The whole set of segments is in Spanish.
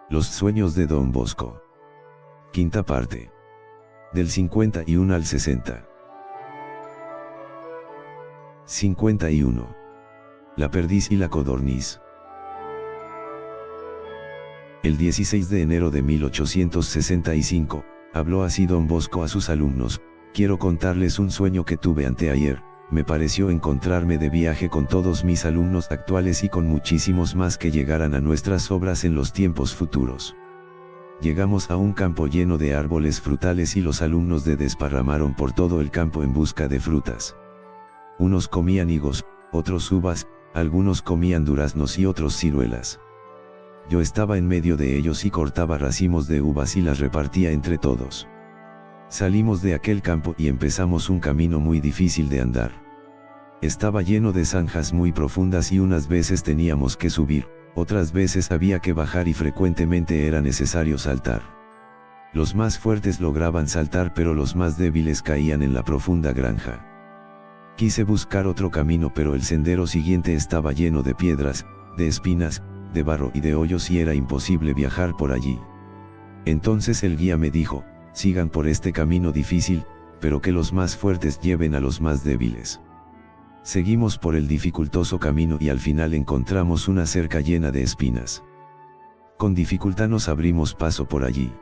Los sueños de Don Bosco. Quinta parte. Del 51 al 60. 51. La perdiz y la codorniz. El 16 de enero de 1865, habló así Don Bosco a sus alumnos: quiero contarles un sueño que tuve anteayer. Me pareció encontrarme de viaje con todos mis alumnos actuales y con muchísimos más que llegaran a nuestras obras en los tiempos futuros. Llegamos a un campo lleno de árboles frutales y los alumnos desparramaron por todo el campo en busca de frutas. Unos comían higos, otros uvas, algunos comían duraznos y otros ciruelas. Yo estaba en medio de ellos y cortaba racimos de uvas y las repartía entre todos. Salimos de aquel campo y empezamos un camino muy difícil de andar. Estaba lleno de zanjas muy profundas y unas veces teníamos que subir, otras veces había que bajar y frecuentemente era necesario saltar. Los más fuertes lograban saltar pero los más débiles caían en la profunda granja. Quise buscar otro camino pero el sendero siguiente estaba lleno de piedras, de espinas, de barro y de hoyos y era imposible viajar por allí. Entonces el guía me dijo: sigan por este camino difícil, pero que los más fuertes lleven a los más débiles. Seguimos por el dificultoso camino y al final encontramos una cerca llena de espinas. Con dificultad nos abrimos paso por allí.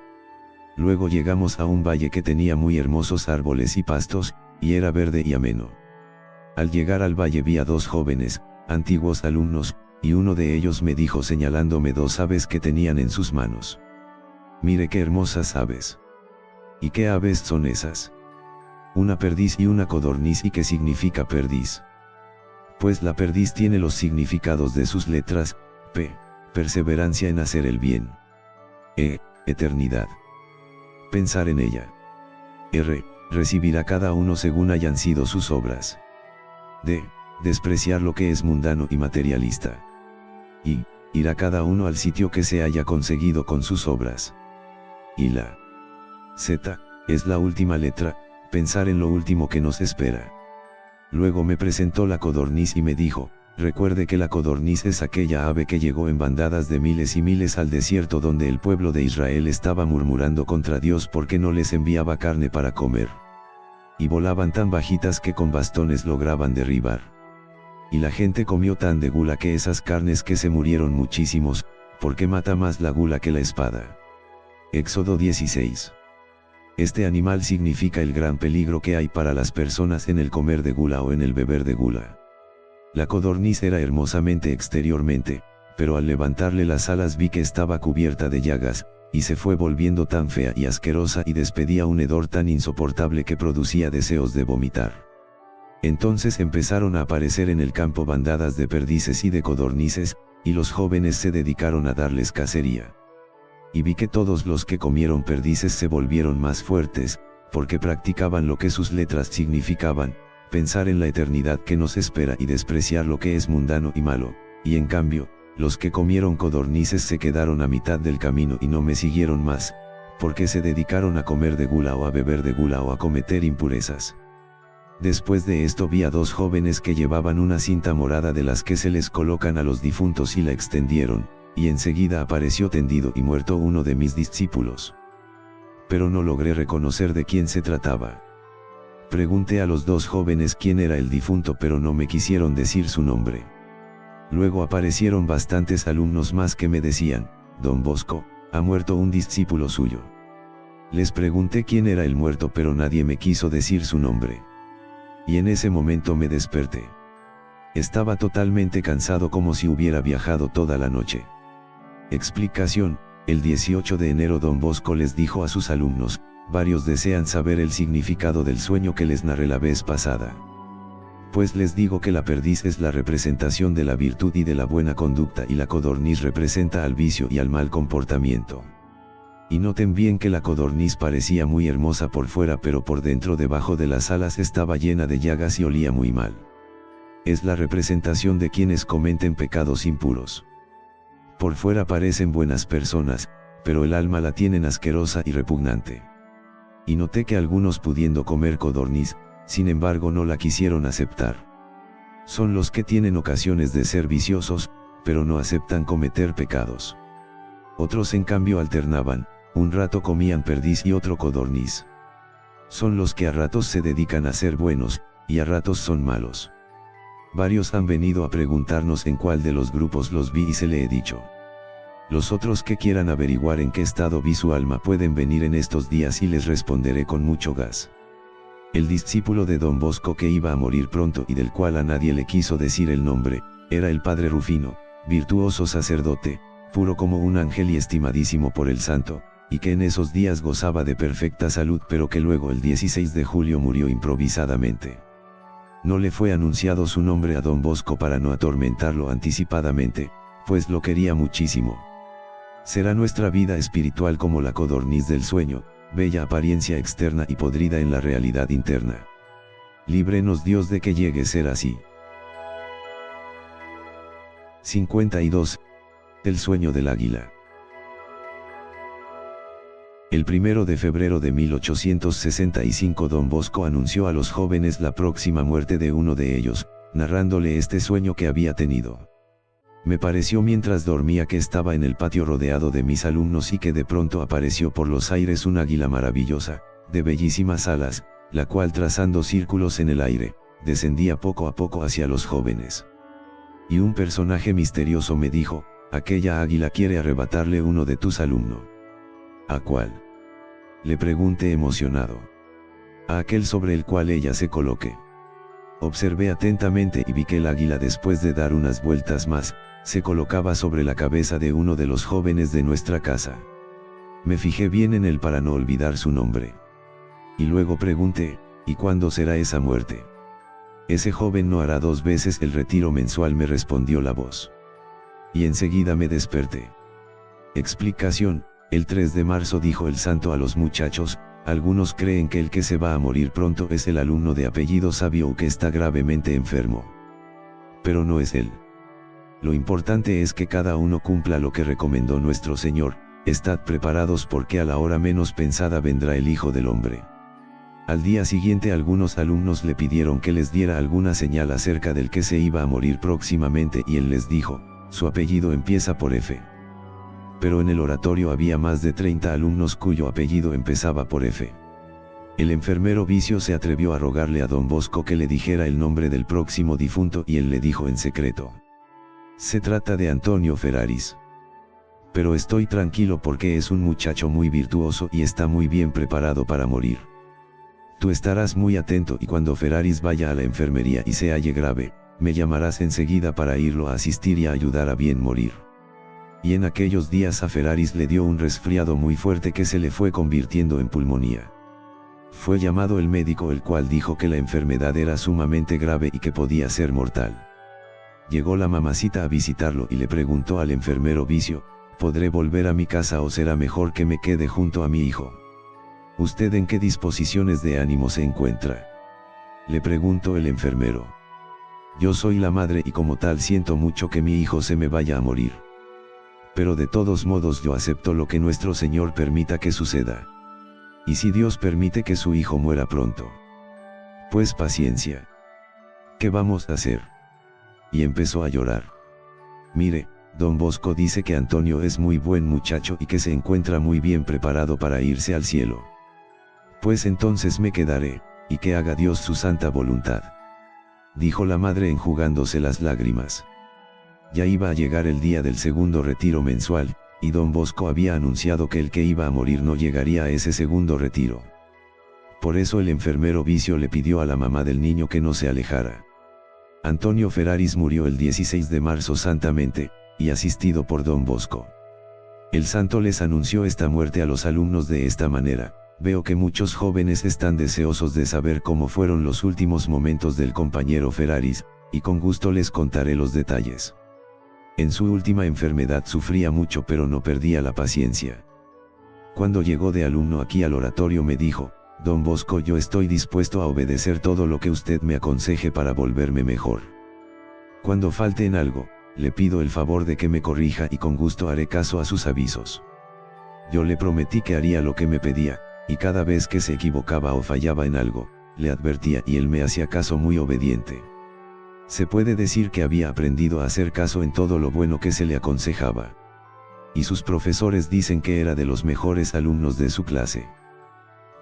Luego llegamos a un valle que tenía muy hermosos árboles y pastos, y era verde y ameno. Al llegar al valle vi a dos jóvenes, antiguos alumnos, y uno de ellos me dijo señalándome dos aves que tenían en sus manos: mire qué hermosas aves. ¿Y qué aves son esas? Una perdiz y una codorniz. ¿Y qué significa perdiz? Pues la perdiz tiene los significados de sus letras: P, perseverancia en hacer el bien; E, eternidad. Pensar en ella. R, recibirá cada uno según hayan sido sus obras. D, despreciar lo que es mundano y materialista. I, irá cada uno al sitio que se haya conseguido con sus obras. Y la Z, es la última letra: pensar en lo último que nos espera. Luego me presentó la codorniz y me dijo: recuerde que la codorniz es aquella ave que llegó en bandadas de miles y miles al desierto donde el pueblo de Israel estaba murmurando contra Dios porque no les enviaba carne para comer. Y volaban tan bajitas que con bastones lograban derribar. Y la gente comió tan de gula que esas carnes que se murieron muchísimos, porque mata más la gula que la espada. Éxodo 16. Este animal significa el gran peligro que hay para las personas en el comer de gula o en el beber de gula. La codorniz era hermosamente exteriormente, pero al levantarle las alas vi que estaba cubierta de llagas, y se fue volviendo tan fea y asquerosa y despedía un hedor tan insoportable que producía deseos de vomitar. Entonces empezaron a aparecer en el campo bandadas de perdices y de codornices, y los jóvenes se dedicaron a darles cacería. Y vi que todos los que comieron perdices se volvieron más fuertes, porque practicaban lo que sus letras significaban: pensar en la eternidad que nos espera y despreciar lo que es mundano y malo, y en cambio, los que comieron codornices se quedaron a mitad del camino y no me siguieron más, porque se dedicaron a comer de gula o a beber de gula o a cometer impurezas. Después de esto vi a dos jóvenes que llevaban una cinta morada de las que se les colocan a los difuntos y la extendieron, y enseguida apareció tendido y muerto uno de mis discípulos. Pero no logré reconocer de quién se trataba. Pregunté a los dos jóvenes quién era el difunto pero no me quisieron decir su nombre. Luego aparecieron bastantes alumnos más que me decían: Don Bosco, ha muerto un discípulo suyo. Les pregunté quién era el muerto pero nadie me quiso decir su nombre. Y en ese momento me desperté. Estaba totalmente cansado como si hubiera viajado toda la noche. Explicación: el 18 de enero Don Bosco les dijo a sus alumnos: varios desean saber el significado del sueño que les narré la vez pasada. Pues les digo que la perdiz es la representación de la virtud y de la buena conducta y la codorniz representa al vicio y al mal comportamiento. Y noten bien que la codorniz parecía muy hermosa por fuera pero por dentro debajo de las alas estaba llena de llagas y olía muy mal. Es la representación de quienes cometen pecados impuros. Por fuera parecen buenas personas, pero el alma la tienen asquerosa y repugnante. Y noté que algunos pudiendo comer codorniz, sin embargo no la quisieron aceptar. Son los que tienen ocasiones de ser viciosos, pero no aceptan cometer pecados. Otros en cambio alternaban, un rato comían perdiz y otro codorniz. Son los que a ratos se dedican a ser buenos, y a ratos son malos. Varios han venido a preguntarnos en cuál de los grupos los vi y se le he dicho. Los otros que quieran averiguar en qué estado vi su alma pueden venir en estos días y les responderé con mucho gas. El discípulo de Don Bosco que iba a morir pronto y del cual a nadie le quiso decir el nombre, era el padre Rufino, virtuoso sacerdote, puro como un ángel y estimadísimo por el santo, y que en esos días gozaba de perfecta salud pero que luego el 16 de julio murió improvisadamente. No le fue anunciado su nombre a Don Bosco para no atormentarlo anticipadamente, pues lo quería muchísimo. Será nuestra vida espiritual como la codorniz del sueño, bella apariencia externa y podrida en la realidad interna. Líbrenos Dios de que llegue a ser así. 52. El sueño del águila. El 1 de febrero de 1865 Don Bosco anunció a los jóvenes la próxima muerte de uno de ellos, narrándole este sueño que había tenido. Me pareció mientras dormía que estaba en el patio rodeado de mis alumnos y que de pronto apareció por los aires un águila maravillosa, de bellísimas alas, la cual trazando círculos en el aire, descendía poco a poco hacia los jóvenes. Y un personaje misterioso me dijo, aquella águila quiere arrebatarle uno de tus alumnos. ¿A cuál? Le pregunté emocionado. A aquel sobre el cual ella se coloque. Observé atentamente y vi que el águila después de dar unas vueltas más, se colocaba sobre la cabeza de uno de los jóvenes de nuestra casa. Me fijé bien en él para no olvidar su nombre. Y luego pregunté, ¿y cuándo será esa muerte? Ese joven no hará 2 veces el retiro mensual, me respondió la voz. Y enseguida me desperté. Explicación, el 3 de marzo dijo el santo a los muchachos, algunos creen que el que se va a morir pronto es el alumno de apellido Sabio o que está gravemente enfermo. Pero no es él. Lo importante es que cada uno cumpla lo que recomendó nuestro Señor, estad preparados porque a la hora menos pensada vendrá el Hijo del Hombre. Al día siguiente algunos alumnos le pidieron que les diera alguna señal acerca del que se iba a morir próximamente y él les dijo, su apellido empieza por F. Pero en el oratorio había más de 30 alumnos cuyo apellido empezaba por F. El enfermero Vicio se atrevió a rogarle a Don Bosco que le dijera el nombre del próximo difunto y él le dijo en secreto. Se trata de Antonio Ferraris. Pero estoy tranquilo porque es un muchacho muy virtuoso y está muy bien preparado para morir. Tú estarás muy atento y cuando Ferraris vaya a la enfermería y se halle grave, me llamarás enseguida para irlo a asistir y a ayudar a bien morir. Y en aquellos días a Ferraris le dio un resfriado muy fuerte que se le fue convirtiendo en pulmonía. Fue llamado el médico el cual dijo que la enfermedad era sumamente grave y que podía ser mortal. Llegó la mamacita a visitarlo y le preguntó al enfermero Vicio, ¿podré volver a mi casa o será mejor que me quede junto a mi hijo? ¿Usted en qué disposiciones de ánimo se encuentra? Le preguntó el enfermero. Yo soy la madre y como tal siento mucho que mi hijo se me vaya a morir. Pero de todos modos yo acepto lo que nuestro Señor permita que suceda. Y si Dios permite que su hijo muera pronto, pues paciencia. ¿Qué vamos a hacer? Y empezó a llorar. Mire, Don Bosco dice que Antonio es muy buen muchacho y que se encuentra muy bien preparado para irse al cielo. Pues entonces me quedaré, y que haga Dios su santa voluntad. Dijo la madre enjugándose las lágrimas. Ya iba a llegar el día del segundo retiro mensual, y Don Bosco había anunciado que el que iba a morir no llegaría a ese segundo retiro. Por eso el enfermero Vicio le pidió a la mamá del niño que no se alejara. Antonio Ferraris murió el 16 de marzo santamente, y asistido por Don Bosco. El santo les anunció esta muerte a los alumnos de esta manera. Veo que muchos jóvenes están deseosos de saber cómo fueron los últimos momentos del compañero Ferraris, y con gusto les contaré los detalles. En su última enfermedad sufría mucho pero no perdía la paciencia. Cuando llegó de alumno aquí al oratorio me dijo, Don Bosco, yo estoy dispuesto a obedecer todo lo que usted me aconseje para volverme mejor. Cuando falte en algo, le pido el favor de que me corrija y con gusto haré caso a sus avisos. Yo le prometí que haría lo que me pedía, y cada vez que se equivocaba o fallaba en algo, le advertía y él me hacía caso muy obediente. Se puede decir que había aprendido a hacer caso en todo lo bueno que se le aconsejaba. y sus profesores dicen que era de los mejores alumnos de su clase.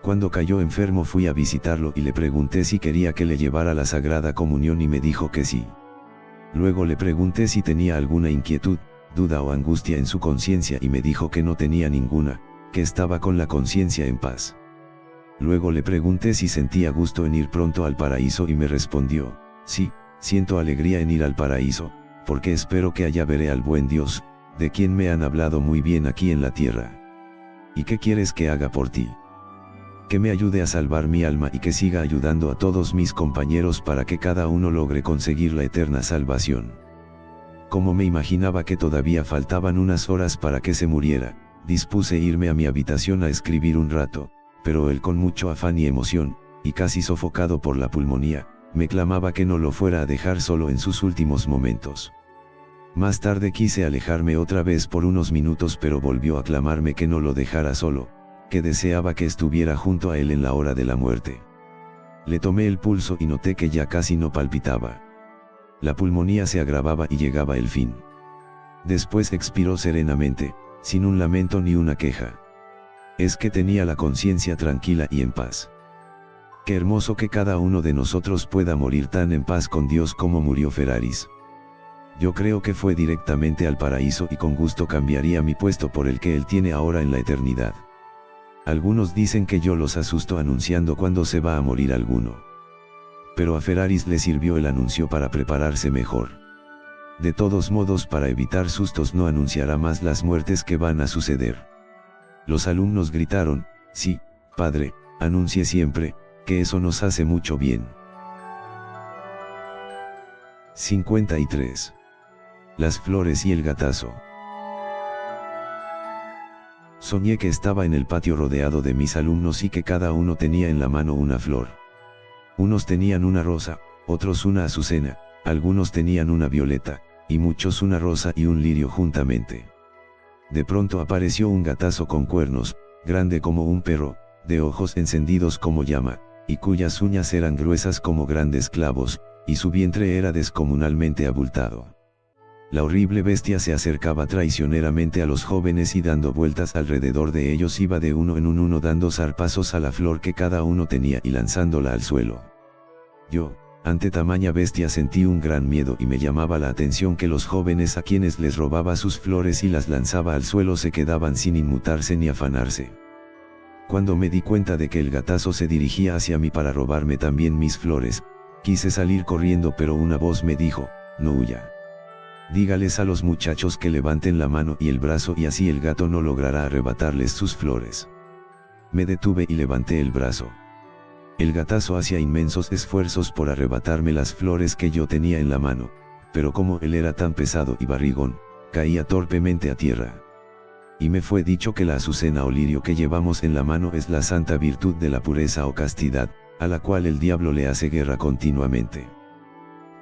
Cuando cayó enfermo fui a visitarlo y le pregunté si quería que le llevara la Sagrada Comunión y me dijo que sí. Luego le pregunté si tenía alguna inquietud, duda o angustia en su conciencia y me dijo que no tenía ninguna, que estaba con la conciencia en paz. Luego le pregunté si sentía gusto en ir pronto al paraíso y me respondió, sí, siento alegría en ir al paraíso, porque espero que allá veré al buen Dios, de quien me han hablado muy bien aquí en la tierra. ¿Y qué quieres que haga por ti? Que me ayude a salvar mi alma y que siga ayudando a todos mis compañeros para que cada uno logre conseguir la eterna salvación. Como me imaginaba que todavía faltaban unas horas para que se muriera, dispuse irme a mi habitación a escribir un rato, pero él con mucho afán y emoción, y casi sofocado por la pulmonía, me clamaba que no lo fuera a dejar solo en sus últimos momentos. Más tarde quise alejarme otra vez por unos minutos pero volvió a clamarme que no lo dejara solo, que deseaba que estuviera junto a él en la hora de la muerte. Le tomé el pulso y noté que ya casi no palpitaba. La pulmonía se agravaba y llegaba el fin. Después expiró serenamente, sin un lamento ni una queja. Es que tenía la conciencia tranquila y en paz. Qué hermoso que cada uno de nosotros pueda morir tan en paz con Dios como murió Ferraris. Yo creo que fue directamente al paraíso y con gusto cambiaría mi puesto por el que él tiene ahora en la eternidad. Algunos dicen que yo los asusto anunciando cuándo se va a morir alguno. Pero a Ferraris le sirvió el anuncio para prepararse mejor. De todos modos, para evitar sustos no anunciará más las muertes que van a suceder. Los alumnos gritaron, sí, padre, anuncie siempre, que eso nos hace mucho bien. 53. Las flores y el gatazo. Soñé que estaba en el patio rodeado de mis alumnos y que cada uno tenía en la mano una flor. Unos tenían una rosa, otros una azucena, algunos tenían una violeta, y muchos una rosa y un lirio juntamente. De pronto apareció un gatazo con cuernos, grande como un perro, de ojos encendidos como llama, y cuyas uñas eran gruesas como grandes clavos, y su vientre era descomunalmente abultado. La horrible bestia se acercaba traicioneramente a los jóvenes y dando vueltas alrededor de ellos iba de uno en uno dando zarpazos a la flor que cada uno tenía y lanzándola al suelo. Yo, ante tamaña bestia sentí un gran miedo y me llamaba la atención que los jóvenes a quienes les robaba sus flores y las lanzaba al suelo se quedaban sin inmutarse ni afanarse. Cuando me di cuenta de que el gatazo se dirigía hacia mí para robarme también mis flores, quise salir corriendo pero una voz me dijo, no huya. Dígales a los muchachos que levanten la mano y el brazo y así el gato no logrará arrebatarles sus flores. Me detuve y levanté el brazo. El gatazo hacía inmensos esfuerzos por arrebatarme las flores que yo tenía en la mano, pero como él era tan pesado y barrigón, caía torpemente a tierra. Y me fue dicho que la azucena o lirio que llevamos en la mano es la santa virtud de la pureza o castidad, a la cual el diablo le hace guerra continuamente.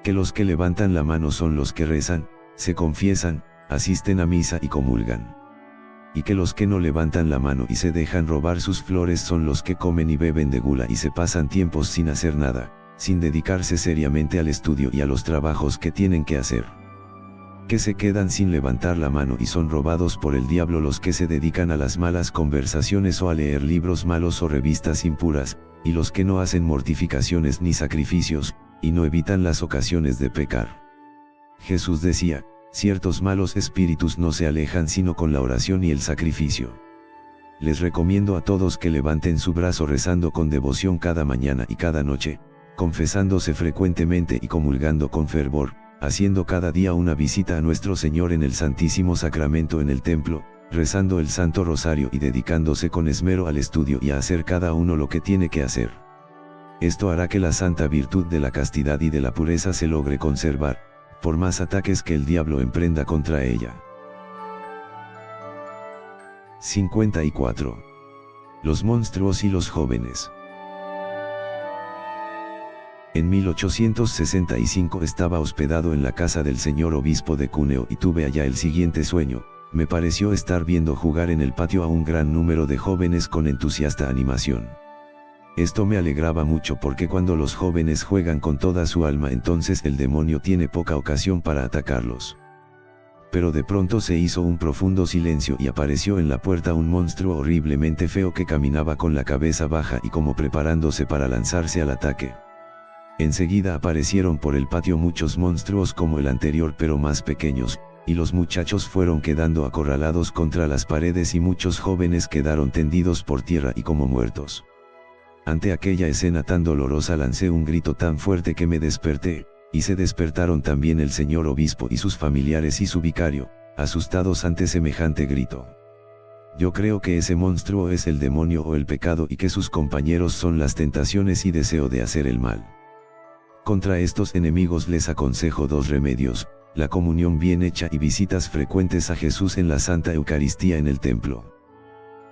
Que los que levantan la mano son los que rezan, se confiesan, asisten a misa y comulgan. Y que los que no levantan la mano y se dejan robar sus flores son los que comen y beben de gula y se pasan tiempos sin hacer nada, sin dedicarse seriamente al estudio y a los trabajos que tienen que hacer. Que se quedan sin levantar la mano y son robados por el diablo los que se dedican a las malas conversaciones o a leer libros malos o revistas impuras, y los que no hacen mortificaciones ni sacrificios, y no evitan las ocasiones de pecar. Jesús decía, ciertos malos espíritus no se alejan sino con la oración y el sacrificio. Les recomiendo a todos que levanten su brazo rezando con devoción cada mañana y cada noche, confesándose frecuentemente y comulgando con fervor, haciendo cada día una visita a nuestro Señor en el Santísimo Sacramento en el templo, rezando el Santo Rosario y dedicándose con esmero al estudio y a hacer cada uno lo que tiene que hacer. Esto hará que la santa virtud de la castidad y de la pureza se logre conservar, por más ataques que el diablo emprenda contra ella. 54. Los monstruos y los jóvenes. En 1865 estaba hospedado en la casa del señor obispo de Cuneo y tuve allá el siguiente sueño. Me pareció estar viendo jugar en el patio a un gran número de jóvenes con entusiasta animación. Esto me alegraba mucho porque cuando los jóvenes juegan con toda su alma entonces el demonio tiene poca ocasión para atacarlos. Pero de pronto se hizo un profundo silencio y apareció en la puerta un monstruo horriblemente feo que caminaba con la cabeza baja y como preparándose para lanzarse al ataque. Enseguida aparecieron por el patio muchos monstruos como el anterior pero más pequeños, y los muchachos fueron quedando acorralados contra las paredes y muchos jóvenes quedaron tendidos por tierra y como muertos. Ante aquella escena tan dolorosa lancé un grito tan fuerte que me desperté, y se despertaron también el señor obispo y sus familiares y su vicario, asustados ante semejante grito. Yo creo que ese monstruo es el demonio o el pecado y que sus compañeros son las tentaciones y deseo de hacer el mal. Contra estos enemigos les aconsejo dos remedios: la comunión bien hecha y visitas frecuentes a Jesús en la Santa Eucaristía en el templo.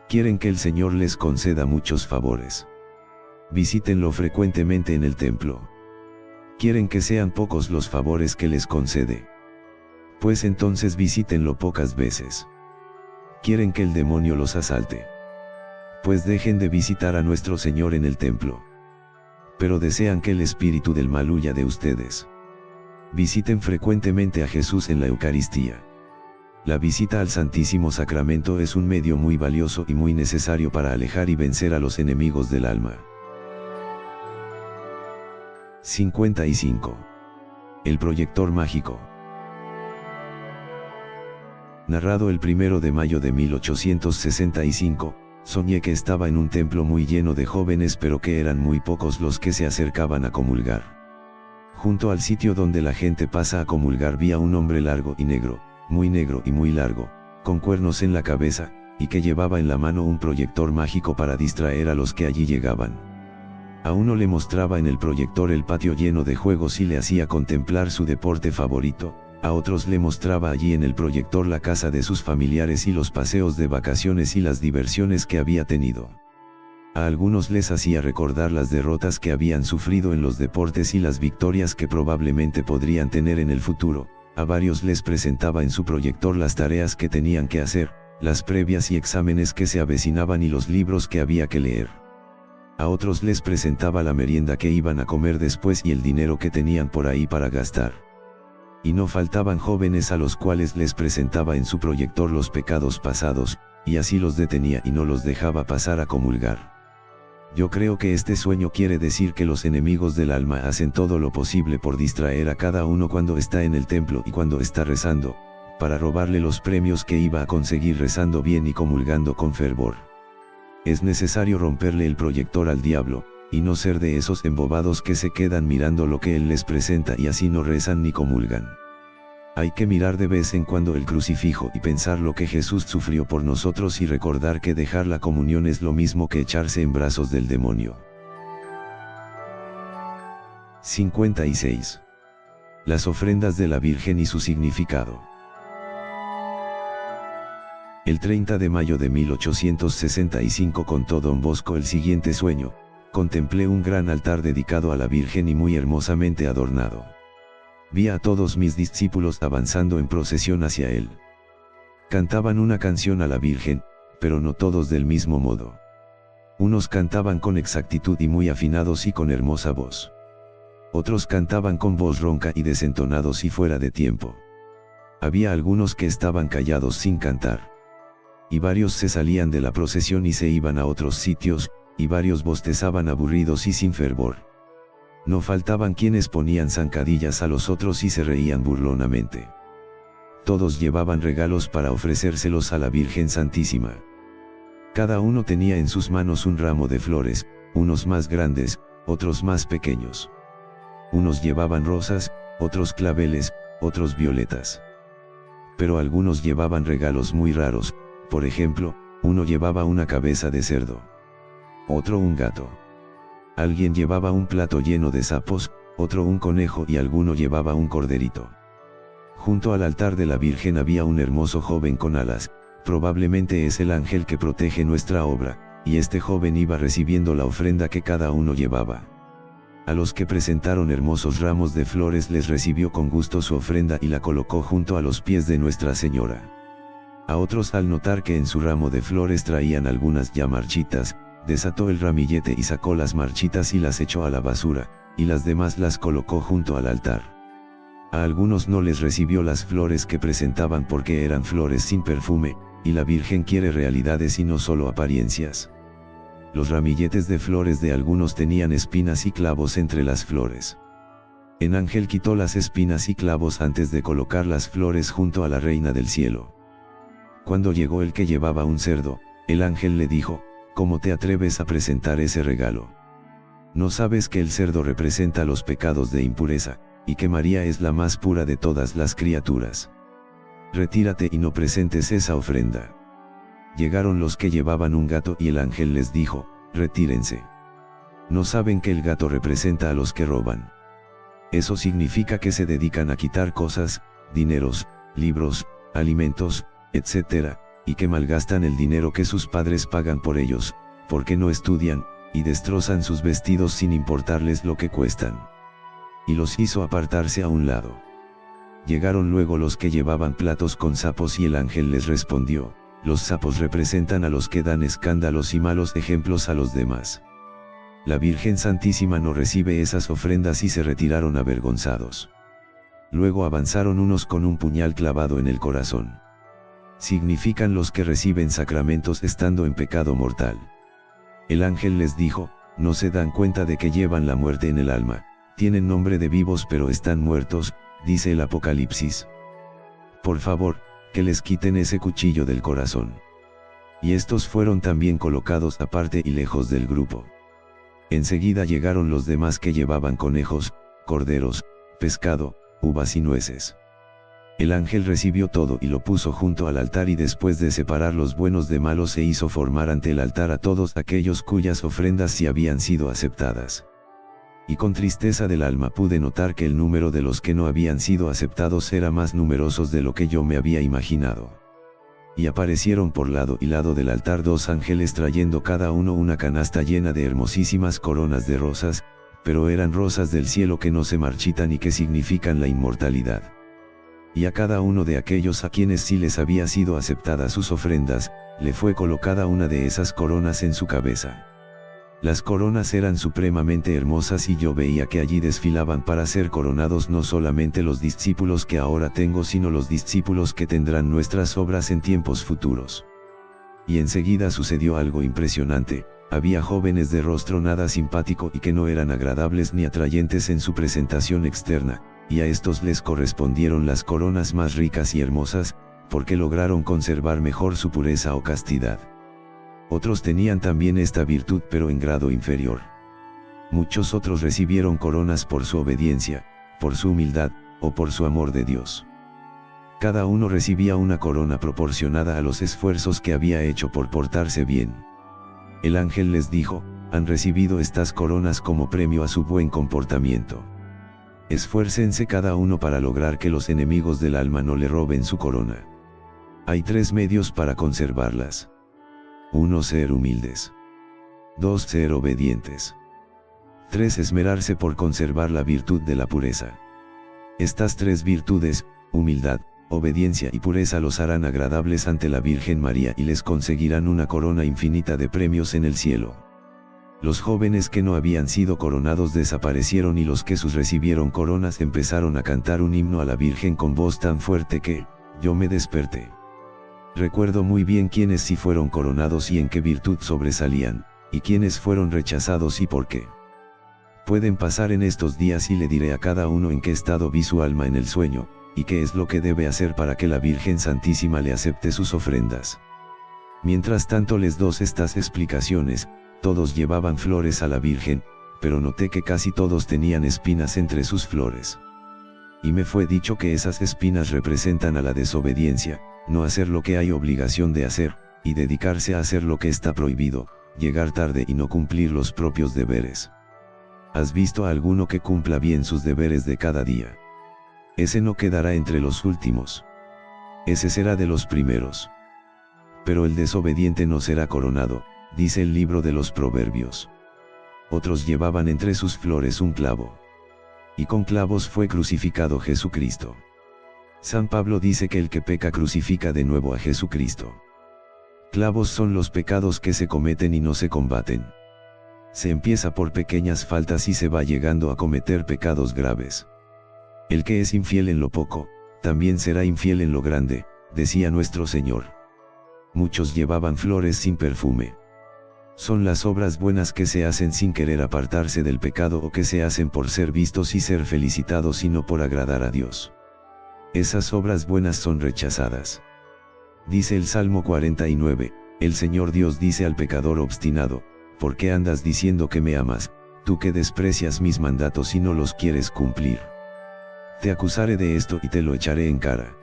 Quieren que el Señor les conceda muchos favores. Visítenlo frecuentemente en el templo. Quieren que sean pocos los favores que les concede. Pues entonces visítenlo pocas veces. Quieren que el demonio los asalte. Pues dejen de visitar a nuestro Señor en el templo. Pero desean que el espíritu del mal huya de ustedes. Visiten frecuentemente a Jesús en la Eucaristía. La visita al Santísimo Sacramento es un medio muy valioso y muy necesario para alejar y vencer a los enemigos del alma. 55. El proyector mágico. Narrado el 1 de mayo de 1865, soñé que estaba en un templo muy lleno de jóvenes pero que eran muy pocos los que se acercaban a comulgar. Junto al sitio donde la gente pasa a comulgar vi a un hombre largo y negro y muy largo, con cuernos en la cabeza, y que llevaba en la mano un proyector mágico para distraer a los que allí llegaban. A uno le mostraba en el proyector el patio lleno de juegos y le hacía contemplar su deporte favorito, a otros le mostraba allí en el proyector la casa de sus familiares y los paseos de vacaciones y las diversiones que había tenido. A algunos les hacía recordar las derrotas que habían sufrido en los deportes y las victorias que probablemente podrían tener en el futuro, a varios les presentaba en su proyector las tareas que tenían que hacer, las previas y exámenes que se avecinaban y los libros que había que leer. A otros les presentaba la merienda que iban a comer después y el dinero que tenían por ahí para gastar. Y no faltaban jóvenes a los cuales les presentaba en su proyector los pecados pasados, y así los detenía y no los dejaba pasar a comulgar. Yo creo que este sueño quiere decir que los enemigos del alma hacen todo lo posible por distraer a cada uno cuando está en el templo y cuando está rezando, para robarle los premios que iba a conseguir rezando bien y comulgando con fervor. Es necesario romperle el proyector al diablo, y no ser de esos embobados que se quedan mirando lo que él les presenta y así no rezan ni comulgan. Hay que mirar de vez en cuando el crucifijo y pensar lo que Jesús sufrió por nosotros y recordar que dejar la comunión es lo mismo que echarse en brazos del demonio. 56. Las ofrendas de la Virgen y su significado. El 30 de mayo de 1865 contó don Bosco el siguiente sueño: contemplé un gran altar dedicado a la Virgen y muy hermosamente adornado. Vi a todos mis discípulos avanzando en procesión hacia él. Cantaban una canción a la Virgen, pero no todos del mismo modo. Unos cantaban con exactitud y muy afinados y con hermosa voz. Otros cantaban con voz ronca y desentonados y fuera de tiempo. Había algunos que estaban callados sin cantar. Y varios se salían de la procesión y se iban a otros sitios, y varios bostezaban aburridos y sin fervor. No faltaban quienes ponían zancadillas a los otros y se reían burlonamente. Todos llevaban regalos para ofrecérselos a la Virgen Santísima. Cada uno tenía en sus manos un ramo de flores, unos más grandes, otros más pequeños. Unos llevaban rosas, otros claveles, otros violetas. Pero algunos llevaban regalos muy raros. Por ejemplo, uno llevaba una cabeza de cerdo. Otro un gato. Alguien llevaba un plato lleno de sapos, otro un conejo y alguno llevaba un corderito. Junto al altar de la Virgen había un hermoso joven con alas, probablemente es el ángel que protege nuestra obra, y este joven iba recibiendo la ofrenda que cada uno llevaba. A los que presentaron hermosos ramos de flores les recibió con gusto su ofrenda y la colocó junto a los pies de Nuestra Señora. A otros, al notar que en su ramo de flores traían algunas ya marchitas, desató el ramillete y sacó las marchitas y las echó a la basura, y las demás las colocó junto al altar. A algunos no les recibió las flores que presentaban porque eran flores sin perfume, y la Virgen quiere realidades y no solo apariencias. Los ramilletes de flores de algunos tenían espinas y clavos entre las flores. El ángel quitó las espinas y clavos antes de colocar las flores junto a la reina del cielo. Cuando llegó el que llevaba un cerdo, el ángel le dijo: ¿Cómo te atreves a presentar ese regalo? ¿No sabes que el cerdo representa los pecados de impureza, y que María es la más pura de todas las criaturas? Retírate y no presentes esa ofrenda. Llegaron los que llevaban un gato y el ángel les dijo: retírense. ¿No saben que el gato representa a los que roban? Eso significa que se dedican a quitar cosas, dineros, libros, alimentos, etc., y que malgastan el dinero que sus padres pagan por ellos, porque no estudian, y destrozan sus vestidos sin importarles lo que cuestan. Y los hizo apartarse a un lado. Llegaron luego los que llevaban platos con sapos y el ángel les respondió: los sapos representan a los que dan escándalos y malos ejemplos a los demás. La Virgen Santísima no recibe esas ofrendas y se retiraron avergonzados. Luego avanzaron unos con un puñal clavado en el corazón. Significan los que reciben sacramentos estando en pecado mortal. El ángel les dijo: no se dan cuenta de que llevan la muerte en el alma, tienen nombre de vivos pero están muertos, dice el Apocalipsis. Por favor, que les quiten ese cuchillo del corazón. Y estos fueron también colocados aparte y lejos del grupo. Enseguida llegaron los demás que llevaban conejos, corderos, pescado, uvas y nueces. El ángel recibió todo y lo puso junto al altar y después de separar los buenos de malos se hizo formar ante el altar a todos aquellos cuyas ofrendas sí habían sido aceptadas. Y con tristeza del alma pude notar que el número de los que no habían sido aceptados era más numerosos de lo que yo me había imaginado. Y aparecieron por lado y lado del altar dos ángeles trayendo cada uno una canasta llena de hermosísimas coronas de rosas, pero eran rosas del cielo que no se marchitan y que significan la inmortalidad. Y a cada uno de aquellos a quienes sí les había sido aceptadas sus ofrendas, le fue colocada una de esas coronas en su cabeza. Las coronas eran supremamente hermosas y yo veía que allí desfilaban para ser coronados no solamente los discípulos que ahora tengo sino los discípulos que tendrán nuestras obras en tiempos futuros. Y enseguida sucedió algo impresionante, había jóvenes de rostro nada simpático y que no eran agradables ni atrayentes en su presentación externa, y a estos les correspondieron las coronas más ricas y hermosas, porque lograron conservar mejor su pureza o castidad. Otros tenían también esta virtud pero en grado inferior. Muchos otros recibieron coronas por su obediencia, por su humildad, o por su amor de Dios. Cada uno recibía una corona proporcionada a los esfuerzos que había hecho por portarse bien. El ángel les dijo: han recibido estas coronas como premio a su buen comportamiento. Esfuércense cada uno para lograr que los enemigos del alma no le roben su corona. Hay 3 medios para conservarlas. 1. Ser humildes. 2. Ser obedientes. 3. Esmerarse por conservar la virtud de la pureza. Estas 3 virtudes, humildad, obediencia y pureza, los harán agradables ante la Virgen María y les conseguirán una corona infinita de premios en el cielo. Los jóvenes que no habían sido coronados desaparecieron y los que sus recibieron coronas empezaron a cantar un himno a la Virgen con voz tan fuerte que yo me desperté. Recuerdo muy bien quiénes sí fueron coronados y en qué virtud sobresalían, y quiénes fueron rechazados y por qué. Pueden pasar en estos días y le diré a cada uno en qué estado vi su alma en el sueño, y qué es lo que debe hacer para que la Virgen Santísima le acepte sus ofrendas. Mientras tanto les doy estas explicaciones. Todos llevaban flores a la Virgen, pero noté que casi todos tenían espinas entre sus flores. Y me fue dicho que esas espinas representan a la desobediencia, no hacer lo que hay obligación de hacer, y dedicarse a hacer lo que está prohibido, llegar tarde y no cumplir los propios deberes. ¿Has visto a alguno que cumpla bien sus deberes de cada día? Ese no quedará entre los últimos. Ese será de los primeros. Pero el desobediente no será coronado, dice el libro de los Proverbios. Otros llevaban entre sus flores un clavo. Y con clavos fue crucificado Jesucristo. San Pablo dice que el que peca crucifica de nuevo a Jesucristo. Clavos son los pecados que se cometen y no se combaten. Se empieza por pequeñas faltas y se va llegando a cometer pecados graves. El que es infiel en lo poco, también será infiel en lo grande, decía nuestro Señor. Muchos llevaban flores sin perfume. Son las obras buenas que se hacen sin querer apartarse del pecado o que se hacen por ser vistos y ser felicitados y no por agradar a Dios. Esas obras buenas son rechazadas. Dice el Salmo 49, el Señor Dios dice al pecador obstinado, ¿por qué andas diciendo que me amas, tú que desprecias mis mandatos y no los quieres cumplir? Te acusaré de esto y te lo echaré en cara.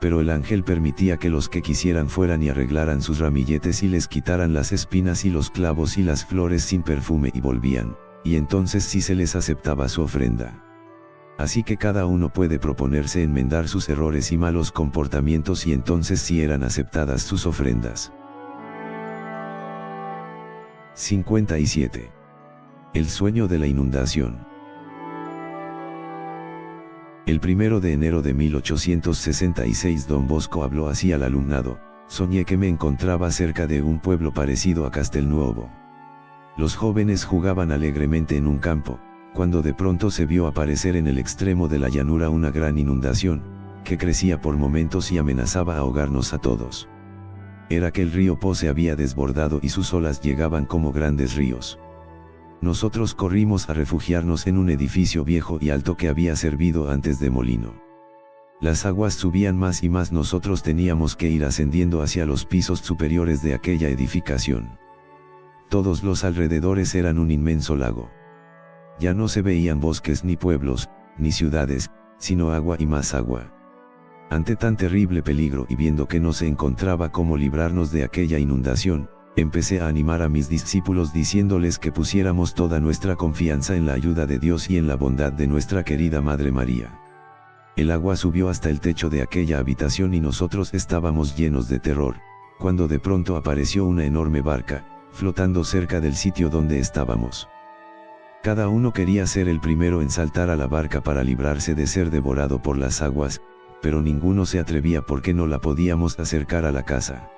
Pero el ángel permitía que los que quisieran fueran y arreglaran sus ramilletes y les quitaran las espinas y los clavos y las flores sin perfume y volvían, y entonces sí se les aceptaba su ofrenda. Así que cada uno puede proponerse enmendar sus errores y malos comportamientos y entonces sí eran aceptadas sus ofrendas. 57. El sueño de la inundación. El 1 de enero de 1866 Don Bosco habló así al alumnado: soñé que me encontraba cerca de un pueblo parecido a Castelnuovo. Los jóvenes jugaban alegremente en un campo, cuando de pronto se vio aparecer en el extremo de la llanura una gran inundación, que crecía por momentos y amenazaba ahogarnos a todos. Era que el río Po se había desbordado y sus olas llegaban como grandes ríos. Nosotros corrimos a refugiarnos en un edificio viejo y alto que había servido antes de molino. Las aguas subían más y más, nosotros teníamos que ir ascendiendo hacia los pisos superiores de aquella edificación. Todos los alrededores eran un inmenso lago. Ya no se veían bosques ni pueblos, ni ciudades, sino agua y más agua. Ante tan terrible peligro y viendo que no se encontraba cómo librarnos de aquella inundación, empecé a animar a mis discípulos diciéndoles que pusiéramos toda nuestra confianza en la ayuda de Dios y en la bondad de nuestra querida Madre María. El agua subió hasta el techo de aquella habitación y nosotros estábamos llenos de terror, cuando de pronto apareció una enorme barca, flotando cerca del sitio donde estábamos. Cada uno quería ser el primero en saltar a la barca para librarse de ser devorado por las aguas, pero ninguno se atrevía porque no la podíamos acercar a la casa.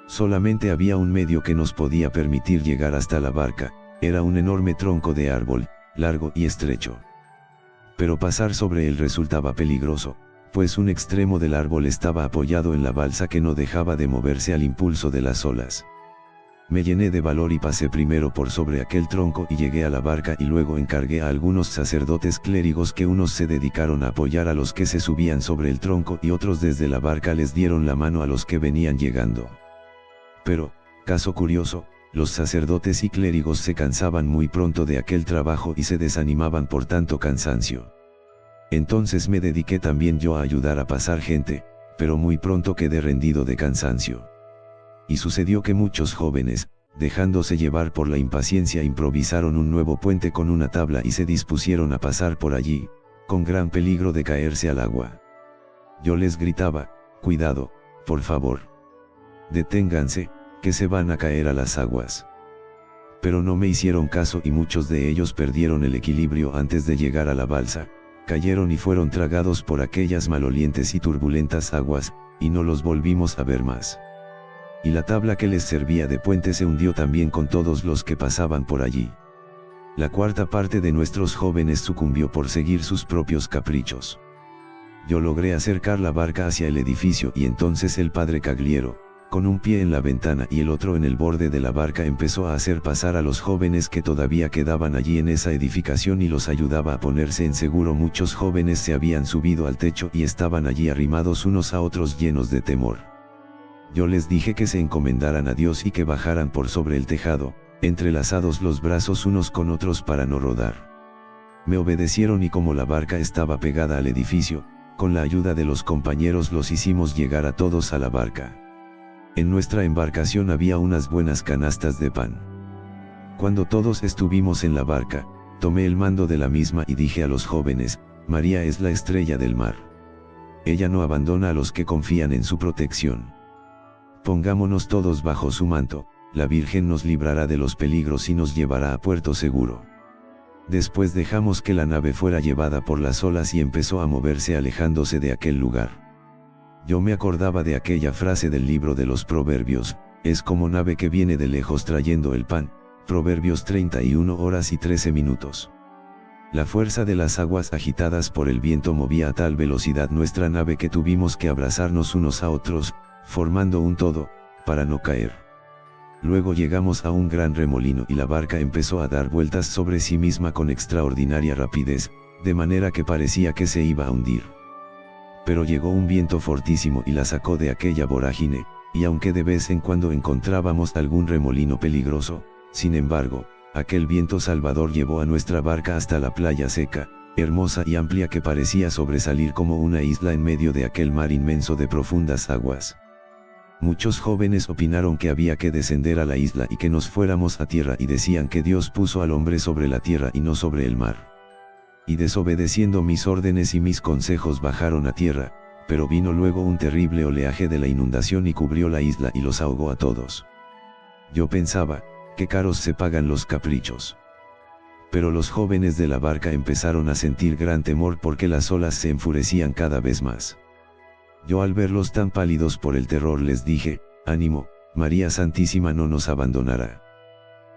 Solamente había un medio que nos podía permitir llegar hasta la barca, era un enorme tronco de árbol, largo y estrecho. Pero pasar sobre él resultaba peligroso, pues un extremo del árbol estaba apoyado en la balsa que no dejaba de moverse al impulso de las olas. Me llené de valor y pasé primero por sobre aquel tronco y llegué a la barca y luego encargué a algunos sacerdotes clérigos que unos se dedicaron a apoyar a los que se subían sobre el tronco y otros desde la barca les dieron la mano a los que venían llegando. Pero, caso curioso, los sacerdotes y clérigos se cansaban muy pronto de aquel trabajo y se desanimaban por tanto cansancio. Entonces me dediqué también yo a ayudar a pasar gente, pero muy pronto quedé rendido de cansancio. Y sucedió que muchos jóvenes, dejándose llevar por la impaciencia, improvisaron un nuevo puente con una tabla y se dispusieron a pasar por allí, con gran peligro de caerse al agua. Yo les gritaba: cuidado, por favor. Deténganse, que se van a caer a las aguas. Pero no me hicieron caso y muchos de ellos perdieron el equilibrio antes de llegar a la balsa, cayeron y fueron tragados por aquellas malolientes y turbulentas aguas, y no los volvimos a ver más. Y la tabla que les servía de puente se hundió también con todos los que pasaban por allí. La cuarta parte de nuestros jóvenes sucumbió por seguir sus propios caprichos. Yo logré acercar la barca hacia el edificio y entonces el padre Cagliero, con un pie en la ventana y el otro en el borde de la barca, empezó a hacer pasar a los jóvenes que todavía quedaban allí en esa edificación y los ayudaba a ponerse en seguro. Muchos jóvenes se habían subido al techo y estaban allí arrimados unos a otros llenos de temor. Yo les dije que se encomendaran a Dios y que bajaran por sobre el tejado, entrelazados los brazos unos con otros para no rodar. Me obedecieron y como la barca estaba pegada al edificio, con la ayuda de los compañeros los hicimos llegar a todos a la barca. En nuestra embarcación había unas buenas canastas de pan. Cuando todos estuvimos en la barca, tomé el mando de la misma y dije a los jóvenes: María es la estrella del mar. Ella no abandona a los que confían en su protección. Pongámonos todos bajo su manto, la Virgen nos librará de los peligros y nos llevará a puerto seguro. Después dejamos que la nave fuera llevada por las olas y empezó a moverse alejándose de aquel lugar. Yo me acordaba de aquella frase del libro de los Proverbios: es como nave que viene de lejos trayendo el pan, Proverbios 31 horas y 13 minutos. La fuerza de las aguas agitadas por el viento movía a tal velocidad nuestra nave que tuvimos que abrazarnos unos a otros, formando un todo, para no caer. Luego llegamos a un gran remolino y la barca empezó a dar vueltas sobre sí misma con extraordinaria rapidez, de manera que parecía que se iba a hundir. Pero llegó un viento fortísimo y la sacó de aquella vorágine, y aunque de vez en cuando encontrábamos algún remolino peligroso, sin embargo, aquel viento salvador llevó a nuestra barca hasta la playa seca, hermosa y amplia que parecía sobresalir como una isla en medio de aquel mar inmenso de profundas aguas. Muchos jóvenes opinaron que había que descender a la isla y que nos fuéramos a tierra y decían que Dios puso al hombre sobre la tierra y no sobre el mar. Y desobedeciendo mis órdenes y mis consejos bajaron a tierra, pero vino luego un terrible oleaje de la inundación y cubrió la isla y los ahogó a todos. Yo pensaba, qué caros se pagan los caprichos. Pero los jóvenes de la barca empezaron a sentir gran temor porque las olas se enfurecían cada vez más. Yo al verlos tan pálidos por el terror les dije, ánimo, María Santísima no nos abandonará.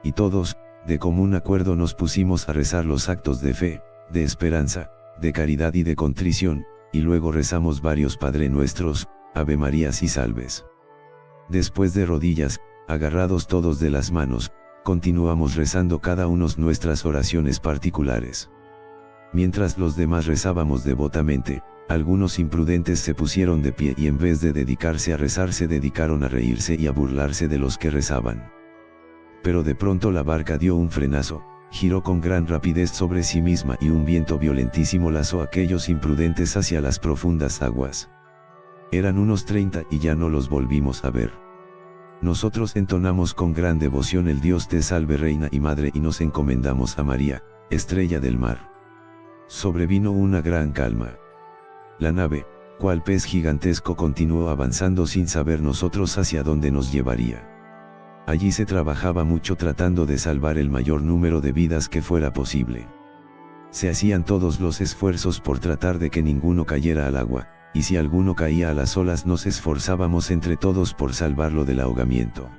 Y todos, de común acuerdo nos pusimos a rezar los actos de fe, de esperanza, de caridad y de contrición, y luego rezamos varios Padre Nuestros, Ave Marías y Salves. Después de rodillas, agarrados todos de las manos, continuamos rezando cada uno nuestras oraciones particulares. Mientras los demás rezábamos devotamente, algunos imprudentes se pusieron de pie y en vez de dedicarse a rezar se dedicaron a reírse y a burlarse de los que rezaban. Pero de pronto la barca dio un frenazo, giró con gran rapidez sobre sí misma y un viento violentísimo lanzó a aquellos imprudentes hacia las profundas aguas. Eran unos 30 y ya no los volvimos a ver. Nosotros entonamos con gran devoción el Dios te salve Reina y Madre y nos encomendamos a María, estrella del mar. Sobrevino una gran calma. La nave, cual pez gigantesco continuó avanzando sin saber nosotros hacia dónde nos llevaría. Allí se trabajaba mucho tratando de salvar el mayor número de vidas que fuera posible. Se hacían todos los esfuerzos por tratar de que ninguno cayera al agua, y si alguno caía a las olas nos esforzábamos entre todos por salvarlo del ahogamiento.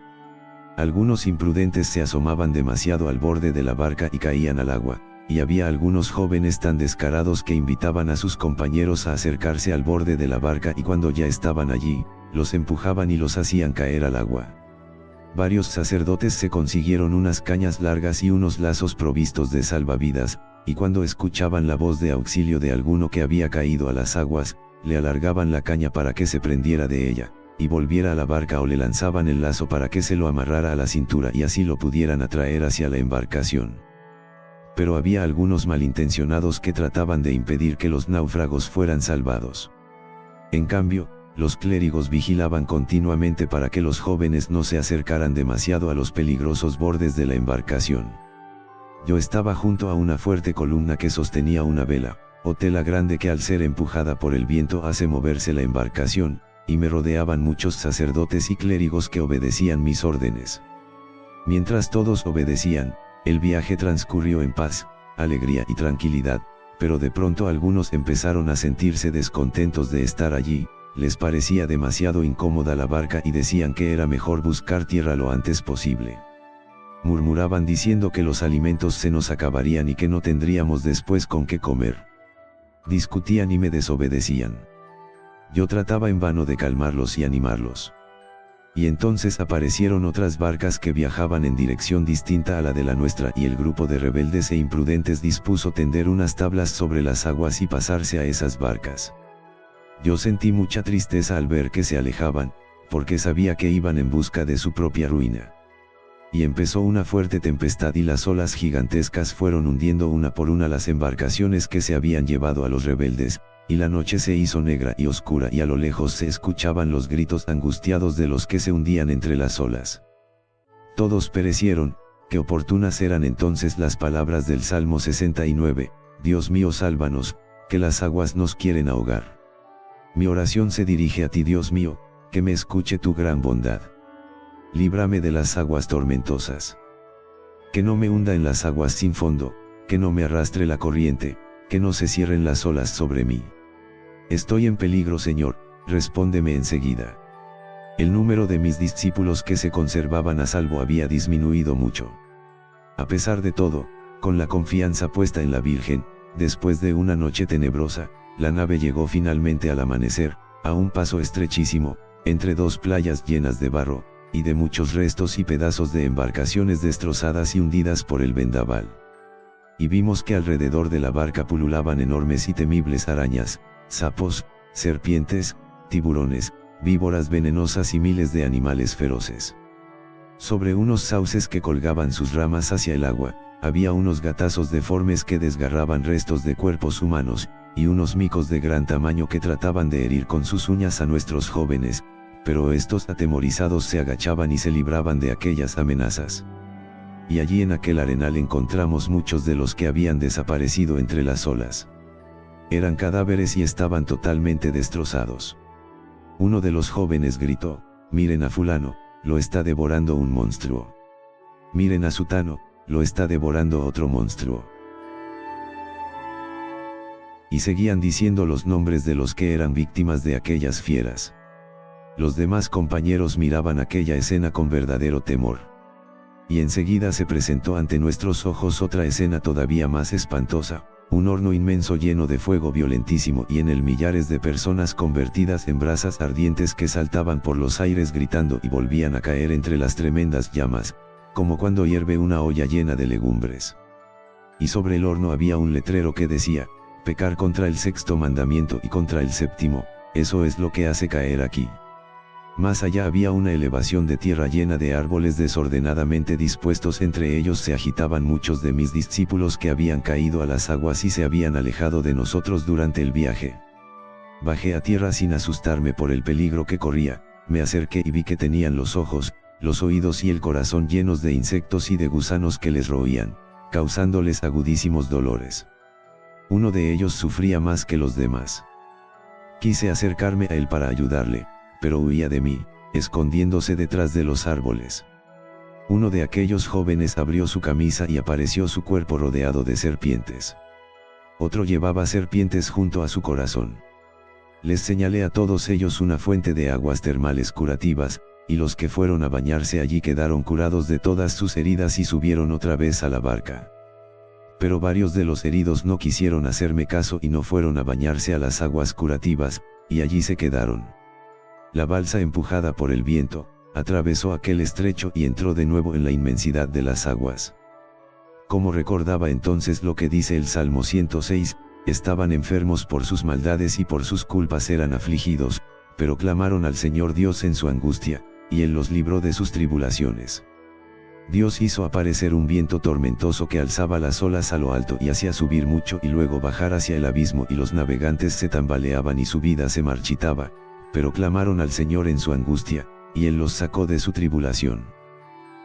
Algunos imprudentes se asomaban demasiado al borde de la barca y caían al agua, y había algunos jóvenes tan descarados que invitaban a sus compañeros a acercarse al borde de la barca y cuando ya estaban allí, los empujaban y los hacían caer al agua. Varios sacerdotes se consiguieron unas cañas largas y unos lazos provistos de salvavidas, y cuando escuchaban la voz de auxilio de alguno que había caído a las aguas, le alargaban la caña para que se prendiera de ella, y volviera a la barca o le lanzaban el lazo para que se lo amarrara a la cintura y así lo pudieran atraer hacia la embarcación. Pero había algunos malintencionados que trataban de impedir que los náufragos fueran salvados. En cambio, los clérigos vigilaban continuamente para que los jóvenes no se acercaran demasiado a los peligrosos bordes de la embarcación. Yo estaba junto a una fuerte columna que sostenía una vela, o tela grande que al ser empujada por el viento hace moverse la embarcación, y me rodeaban muchos sacerdotes y clérigos que obedecían mis órdenes. Mientras todos obedecían, el viaje transcurrió en paz, alegría y tranquilidad, pero de pronto algunos empezaron a sentirse descontentos de estar allí, les parecía demasiado incómoda la barca y decían que era mejor buscar tierra lo antes posible. Murmuraban diciendo que los alimentos se nos acabarían y que no tendríamos después con qué comer. Discutían y me desobedecían. Yo trataba en vano de calmarlos y animarlos. Y entonces aparecieron otras barcas que viajaban en dirección distinta a la de la nuestra y el grupo de rebeldes e imprudentes dispuso tender unas tablas sobre las aguas y pasarse a esas barcas. Yo sentí mucha tristeza al ver que se alejaban, porque sabía que iban en busca de su propia ruina. Y empezó una fuerte tempestad y las olas gigantescas fueron hundiendo una por una las embarcaciones que se habían llevado a los rebeldes, y la noche se hizo negra y oscura y a lo lejos se escuchaban los gritos angustiados de los que se hundían entre las olas. Todos perecieron, qué oportunas eran entonces las palabras del Salmo 69, Dios mío sálvanos, que las aguas nos quieren ahogar. Mi oración se dirige a ti Dios mío, que me escuche tu gran bondad. Líbrame de las aguas tormentosas. Que no me hunda en las aguas sin fondo, que no me arrastre la corriente, que no se cierren las olas sobre mí. Estoy en peligro Señor, respóndeme enseguida. El número de mis discípulos que se conservaban a salvo había disminuido mucho. A pesar de todo, Con la confianza puesta en la Virgen, después de una noche tenebrosa, la nave llegó finalmente al amanecer, a un paso estrechísimo, entre dos playas llenas de barro, y de muchos restos y pedazos de embarcaciones destrozadas y hundidas por el vendaval. Y vimos que alrededor de la barca pululaban enormes y temibles arañas, sapos, serpientes, tiburones, víboras venenosas y miles de animales feroces. Sobre unos sauces que colgaban sus ramas hacia el agua, había unos gatazos deformes que desgarraban restos de cuerpos humanos, y unos micos de gran tamaño que trataban de herir con sus uñas a nuestros jóvenes, pero estos atemorizados se agachaban y se libraban de aquellas amenazas. Y allí en aquel arenal encontramos muchos de los que habían desaparecido entre las olas. Eran cadáveres y estaban totalmente destrozados. Uno de los jóvenes gritó: «Miren a fulano, lo está devorando un monstruo. Miren a sutano, lo está devorando otro monstruo». Y seguían diciendo los nombres de los que eran víctimas de aquellas fieras. Los demás compañeros miraban aquella escena con verdadero temor. Y enseguida se presentó ante nuestros ojos otra escena todavía más espantosa, un horno inmenso lleno de fuego violentísimo y en él millares de personas convertidas en brasas ardientes que saltaban por los aires gritando y volvían a caer entre las tremendas llamas, como cuando hierve una olla llena de legumbres. Y sobre el horno había un letrero que decía: «Pecar contra el sexto mandamiento y contra el séptimo, eso es lo que hace caer aquí». Más allá había una elevación de tierra llena de árboles desordenadamente dispuestos, entre ellos se agitaban muchos de mis discípulos que habían caído a las aguas y se habían alejado de nosotros durante el viaje. Bajé a tierra sin asustarme por el peligro que corría, me acerqué y vi que tenían los ojos, los oídos y el corazón llenos de insectos y de gusanos que les roían, causándoles agudísimos dolores. Uno de ellos sufría más que los demás. Quise acercarme a él para ayudarle, pero huía de mí, escondiéndose detrás de los árboles. Uno de aquellos jóvenes abrió su camisa y apareció su cuerpo rodeado de serpientes. Otro llevaba serpientes junto a su corazón. Les señalé a todos ellos una fuente de aguas termales curativas, y los que fueron a bañarse allí quedaron curados de todas sus heridas y subieron otra vez a la barca. Pero varios de los heridos no quisieron hacerme caso y no fueron a bañarse a las aguas curativas, y allí se quedaron. La balsa, empujada por el viento, atravesó aquel estrecho y entró de nuevo en la inmensidad de las aguas. Como recordaba entonces lo que dice el Salmo 106, estaban enfermos por sus maldades y por sus culpas eran afligidos, pero clamaron al Señor Dios en su angustia, y Él los libró de sus tribulaciones. Dios hizo aparecer un viento tormentoso que alzaba las olas a lo alto y hacía subir mucho y luego bajar hacia el abismo, y los navegantes se tambaleaban y su vida se marchitaba, pero clamaron al Señor en su angustia, y Él los sacó de su tribulación.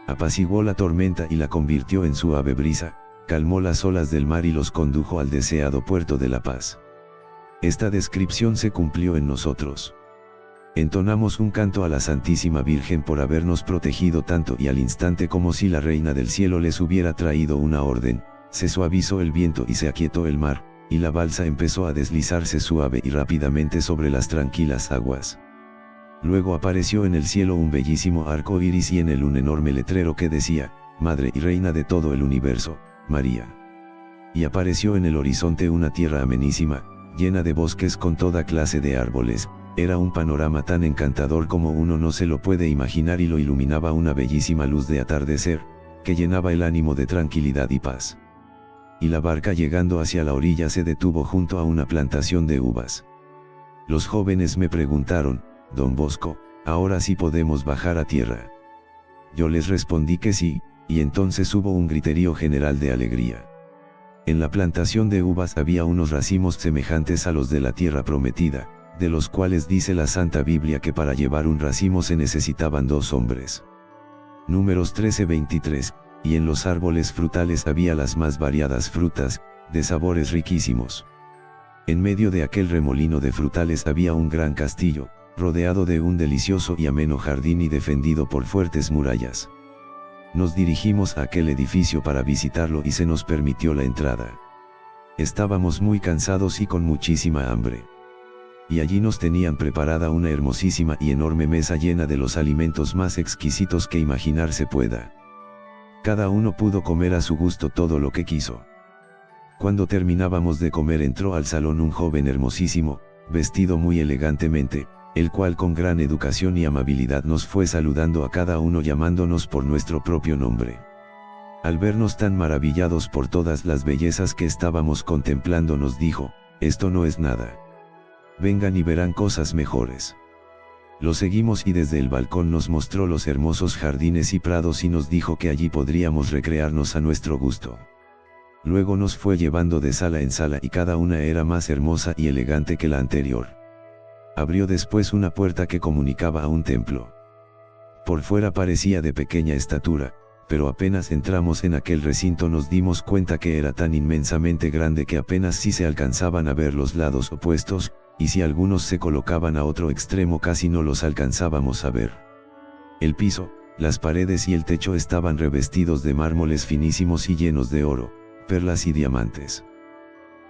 Apaciguó la tormenta y la convirtió en suave brisa, calmó las olas del mar y los condujo al deseado puerto de la paz. Esta descripción se cumplió en nosotros. Entonamos un canto a la Santísima Virgen por habernos protegido tanto, y al instante, como si la Reina del Cielo les hubiera traído una orden, se suavizó el viento y se aquietó el mar, y la balsa empezó a deslizarse suave y rápidamente sobre las tranquilas aguas. Luego apareció en el cielo un bellísimo arco iris y en él un enorme letrero que decía: «Madre y Reina de todo el universo, María». Y apareció en el horizonte una tierra amenísima, llena de bosques con toda clase de árboles. Era un panorama tan encantador como uno no se lo puede imaginar, y lo iluminaba una bellísima luz de atardecer, que llenaba el ánimo de tranquilidad y paz. Y la barca, llegando hacia la orilla, se detuvo junto a una plantación de uvas. Los jóvenes me preguntaron: «Don Bosco, ¿ahora sí podemos bajar a tierra?». Yo les respondí que sí, y entonces hubo un griterío general de alegría. En la plantación de uvas había unos racimos semejantes a los de la tierra prometida, de los cuales dice la Santa Biblia que para llevar un racimo se necesitaban 2 hombres. Números 13:23, y en los árboles frutales había las más variadas frutas, de sabores riquísimos. En medio de aquel remolino de frutales había un gran castillo, rodeado de un delicioso y ameno jardín y defendido por fuertes murallas. Nos dirigimos a aquel edificio para visitarlo y se nos permitió la entrada. Estábamos muy cansados y con muchísima hambre. Y allí nos tenían preparada una hermosísima y enorme mesa llena de los alimentos más exquisitos que imaginarse pueda. Cada uno pudo comer a su gusto todo lo que quiso. Cuando terminábamos de comer entró al salón un joven hermosísimo, vestido muy elegantemente, el cual con gran educación y amabilidad nos fue saludando a cada uno llamándonos por nuestro propio nombre. Al vernos tan maravillados por todas las bellezas que estábamos contemplando nos dijo, esto no es nada. Vengan y verán cosas mejores. Lo seguimos y desde el balcón nos mostró los hermosos jardines y prados y nos dijo que allí podríamos recrearnos a nuestro gusto. Luego nos fue llevando de sala en sala y cada una era más hermosa y elegante que la anterior. Abrió después una puerta que comunicaba a un templo. Por fuera parecía de pequeña estatura, pero apenas entramos en aquel recinto nos dimos cuenta que era tan inmensamente grande que apenas si se alcanzaban a ver los lados opuestos, y si algunos se colocaban a otro extremo casi no los alcanzábamos a ver. El piso, las paredes y el techo estaban revestidos de mármoles finísimos y llenos de oro, perlas y diamantes.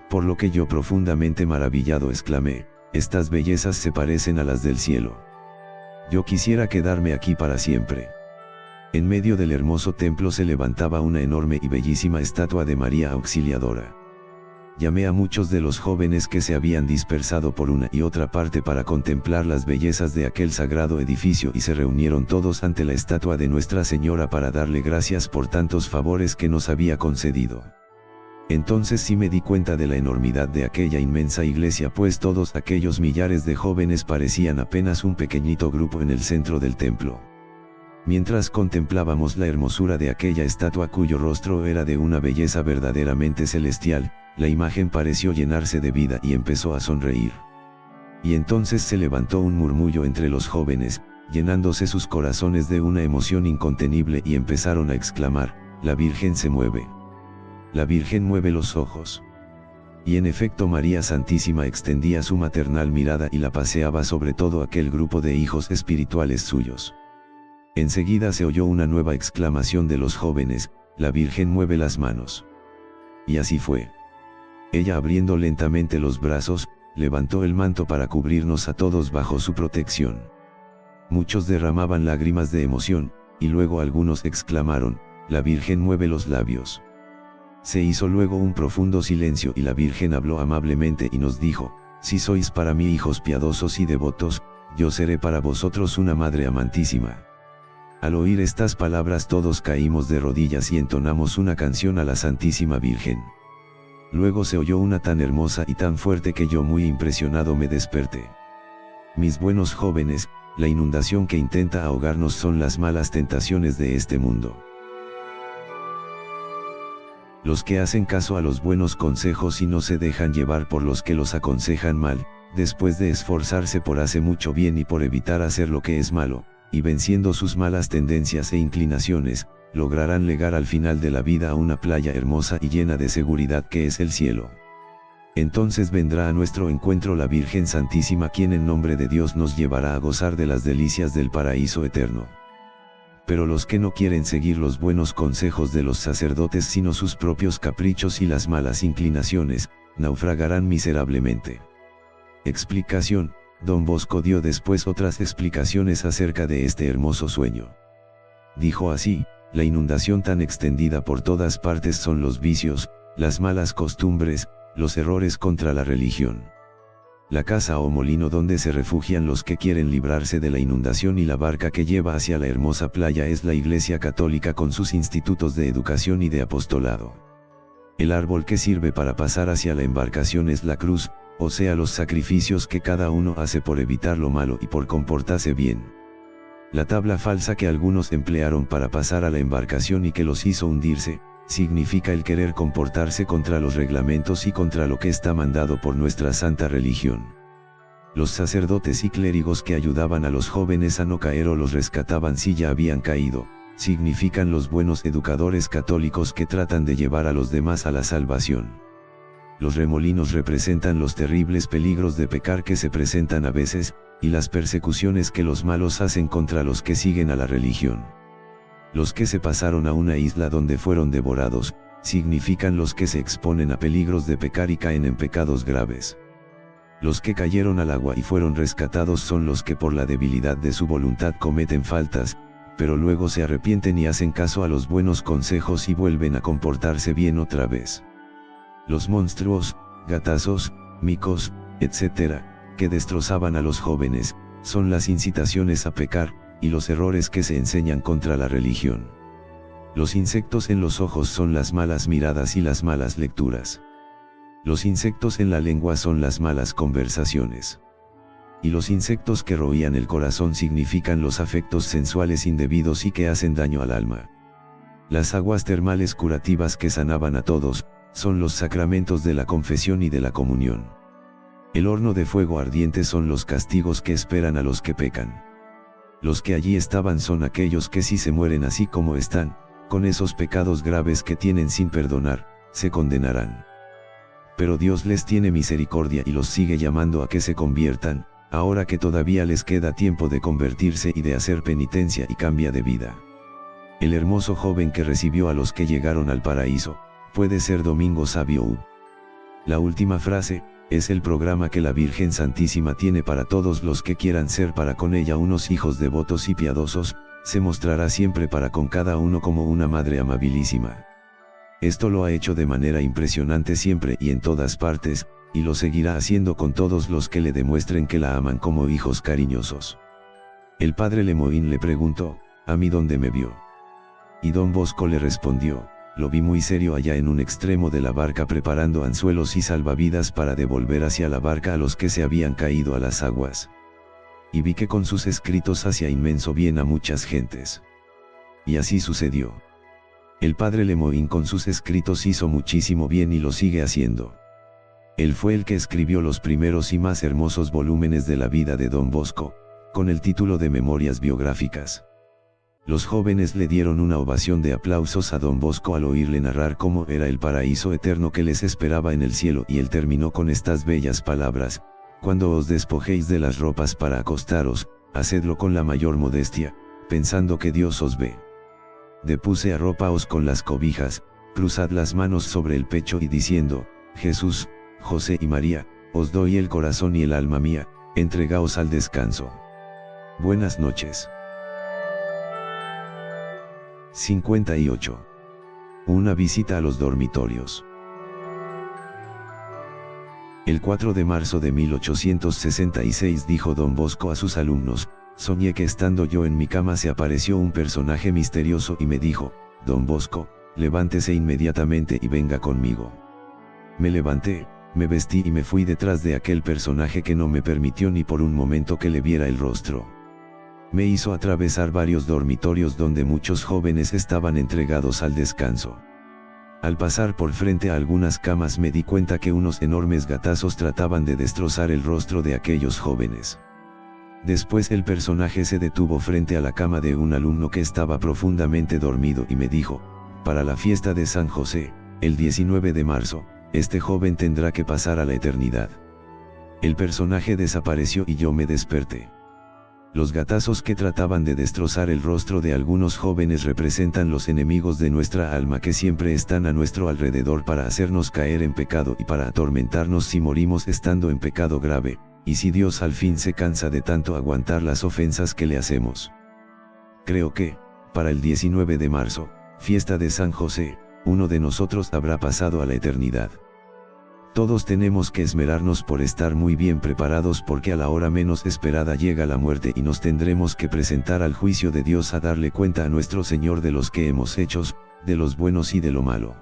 Por lo que yo profundamente maravillado exclamé, estas bellezas se parecen a las del cielo. Yo quisiera quedarme aquí para siempre. En medio del hermoso templo se levantaba una enorme y bellísima estatua de María Auxiliadora. Llamé a muchos de los jóvenes que se habían dispersado por una y otra parte para contemplar las bellezas de aquel sagrado edificio y se reunieron todos ante la estatua de Nuestra Señora para darle gracias por tantos favores que nos había concedido. Entonces sí me di cuenta de la enormidad de aquella inmensa iglesia, pues todos aquellos millares de jóvenes parecían apenas un pequeñito grupo en el centro del templo. Mientras contemplábamos la hermosura de aquella estatua cuyo rostro era de una belleza verdaderamente celestial, la imagen pareció llenarse de vida y empezó a sonreír. Y entonces se levantó un murmullo entre los jóvenes, llenándose sus corazones de una emoción incontenible y empezaron a exclamar, la Virgen se mueve. La Virgen mueve los ojos. Y en efecto María Santísima extendía su maternal mirada y la paseaba sobre todo aquel grupo de hijos espirituales suyos. Enseguida se oyó una nueva exclamación de los jóvenes, la Virgen mueve las manos. Y así fue. Ella abriendo lentamente los brazos, levantó el manto para cubrirnos a todos bajo su protección. Muchos derramaban lágrimas de emoción, y luego algunos exclamaron, la Virgen mueve los labios. Se hizo luego un profundo silencio y la Virgen habló amablemente y nos dijo, si sois para mí hijos piadosos y devotos, yo seré para vosotros una madre amantísima. Al oír estas palabras todos caímos de rodillas y entonamos una canción a la Santísima Virgen. Luego se oyó una tan hermosa y tan fuerte que yo muy impresionado me desperté. Mis buenos jóvenes, la inundación que intenta ahogarnos son las malas tentaciones de este mundo. Los que hacen caso a los buenos consejos y no se dejan llevar por los que los aconsejan mal, después de esforzarse por hacer mucho bien y por evitar hacer lo que es malo, y venciendo sus malas tendencias e inclinaciones, lograrán llegar al final de la vida a una playa hermosa y llena de seguridad que es el cielo. Entonces vendrá a nuestro encuentro la Virgen Santísima, quien en nombre de Dios nos llevará a gozar de las delicias del paraíso eterno. Pero los que no quieren seguir los buenos consejos de los sacerdotes sino sus propios caprichos y las malas inclinaciones, naufragarán miserablemente. Explicación. Don Bosco dio después otras explicaciones acerca de este hermoso sueño. Dijo así, la inundación tan extendida por todas partes son los vicios, las malas costumbres, los errores contra la religión. La casa o molino donde se refugian los que quieren librarse de la inundación y la barca que lleva hacia la hermosa playa es la Iglesia Católica con sus institutos de educación y de apostolado. El árbol que sirve para pasar hacia la embarcación es la cruz, o sea los sacrificios que cada uno hace por evitar lo malo y por comportarse bien. La tabla falsa que algunos emplearon para pasar a la embarcación y que los hizo hundirse, significa el querer comportarse contra los reglamentos y contra lo que está mandado por nuestra santa religión. Los sacerdotes y clérigos que ayudaban a los jóvenes a no caer o los rescataban si ya habían caído, significan los buenos educadores católicos que tratan de llevar a los demás a la salvación. Los remolinos representan los terribles peligros de pecar que se presentan a veces, y las persecuciones que los malos hacen contra los que siguen a la religión. Los que se pasaron a una isla donde fueron devorados, significan los que se exponen a peligros de pecar y caen en pecados graves. Los que cayeron al agua y fueron rescatados son los que por la debilidad de su voluntad cometen faltas, pero luego se arrepienten y hacen caso a los buenos consejos y vuelven a comportarse bien otra vez. Los monstruos, gatazos, micos, etc., que destrozaban a los jóvenes, son las incitaciones a pecar, y los errores que se enseñan contra la religión. Los insectos en los ojos son las malas miradas y las malas lecturas. Los insectos en la lengua son las malas conversaciones. Y los insectos que roían el corazón significan los afectos sensuales indebidos y que hacen daño al alma. Las aguas termales curativas que sanaban a todos, son los sacramentos de la confesión y de la comunión. El horno de fuego ardiente son los castigos que esperan a los que pecan. Los que allí estaban son aquellos que si se mueren así como están, con esos pecados graves que tienen sin perdonar, se condenarán. Pero Dios les tiene misericordia y los sigue llamando a que se conviertan, ahora que todavía les queda tiempo de convertirse y de hacer penitencia y cambia de vida. El hermoso joven que recibió a los que llegaron al paraíso, puede ser Domingo Savio. La última frase, es el programa que la Virgen Santísima tiene para todos los que quieran ser para con ella unos hijos devotos y piadosos, se mostrará siempre para con cada uno como una madre amabilísima. Esto lo ha hecho de manera impresionante siempre y en todas partes, y lo seguirá haciendo con todos los que le demuestren que la aman como hijos cariñosos. El padre Lemoyne le preguntó, ¿a mí dónde me vio? Y don Bosco le respondió, lo vi muy serio allá en un extremo de la barca preparando anzuelos y salvavidas para devolver hacia la barca a los que se habían caído a las aguas. Y vi que con sus escritos hacía inmenso bien a muchas gentes. Y así sucedió. El padre Lemoyne con sus escritos hizo muchísimo bien y lo sigue haciendo. Él fue el que escribió los primeros y más hermosos volúmenes de la vida de don Bosco, con el título de Memorias Biográficas. Los jóvenes le dieron una ovación de aplausos a don Bosco al oírle narrar cómo era el paraíso eterno que les esperaba en el cielo, y él terminó con estas bellas palabras: cuando os despojéis de las ropas para acostaros, hacedlo con la mayor modestia, pensando que Dios os ve. Depuse arrópaos con las cobijas, cruzad las manos sobre el pecho y diciendo: Jesús, José y María, os doy el corazón y el alma mía, entregaos al descanso. Buenas noches. 58. Una visita a los dormitorios. El 4 de marzo de 1866 dijo don Bosco a sus alumnos: soñé que estando yo en mi cama se apareció un personaje misterioso y me dijo: don Bosco, levántese inmediatamente y venga conmigo. Me levanté, me vestí y me fui detrás de aquel personaje que no me permitió ni por un momento que le viera el rostro. Me hizo atravesar varios dormitorios donde muchos jóvenes estaban entregados al descanso. Al pasar por frente a algunas camas me di cuenta que unos enormes gatazos trataban de destrozar el rostro de aquellos jóvenes. Después el personaje se detuvo frente a la cama de un alumno que estaba profundamente dormido y me dijo: para la fiesta de San José, el 19 de marzo, este joven tendrá que pasar a la eternidad. El personaje desapareció y yo me desperté. Los gatazos que trataban de destrozar el rostro de algunos jóvenes representan los enemigos de nuestra alma que siempre están a nuestro alrededor para hacernos caer en pecado y para atormentarnos si morimos estando en pecado grave, y si Dios al fin se cansa de tanto aguantar las ofensas que le hacemos. Creo que, para el 19 de marzo, fiesta de San José, uno de nosotros habrá pasado a la eternidad. Todos tenemos que esmerarnos por estar muy bien preparados porque a la hora menos esperada llega la muerte y nos tendremos que presentar al juicio de Dios a darle cuenta a nuestro Señor de los que hemos hecho, de los buenos y de lo malo.